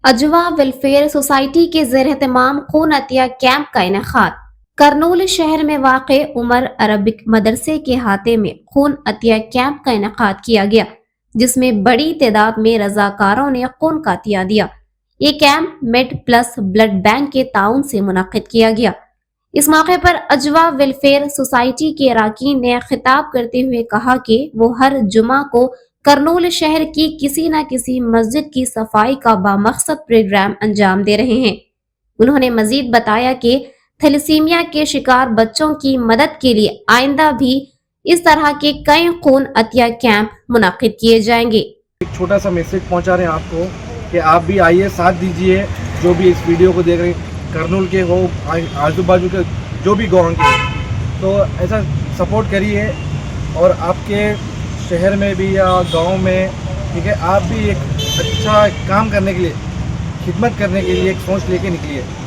अजवा welfare society के ज़ेर एहतमाम खून अतिया कैंप का इनेकाद। करनूल शहर में वाक़े उमर अरबिक मदरसे के हाथे में खून अतिया कैंप का इनेकाद किया गया, जिसमें बड़ी तादाद में रजाकारों ने खून का अतिया दिया। ये camp made plus blood bank के ताउन से मुनक्किद किया गया। इस मौके पर अजवा वेलफेयर सोसाइटी के अरकान ने खिताब करते हुए कहा कि वो हर जुमा को करनूल शहर की किसी न किसी मस्जिद की सफाई का बामकसद प्रोग्राम अंजाम दे रहे हैं। उन्होंने मजीद बताया कि थैलेसीमिया के शिकार बच्चों की मदद के लिए आइंदा भी इस तरह के कई खून अतिया कैंप मुनक्किद किए जाएंगे। एक छोटा सा मैसेज पहुंचा रहे हैं आपको कि आप भी आइए, साथ दीजिए। जो भी इस वीडियो को देख रहे हैं, करनूल के हो, आजू बाजू के जो भी गाँव के, तो ऐसा सपोर्ट करिए। और आपके शहर में भी या गांव में, ठीक है, आप भी एक अच्छा काम करने के लिए, खिदमत करने के लिए एक सोच लेके निकलिए।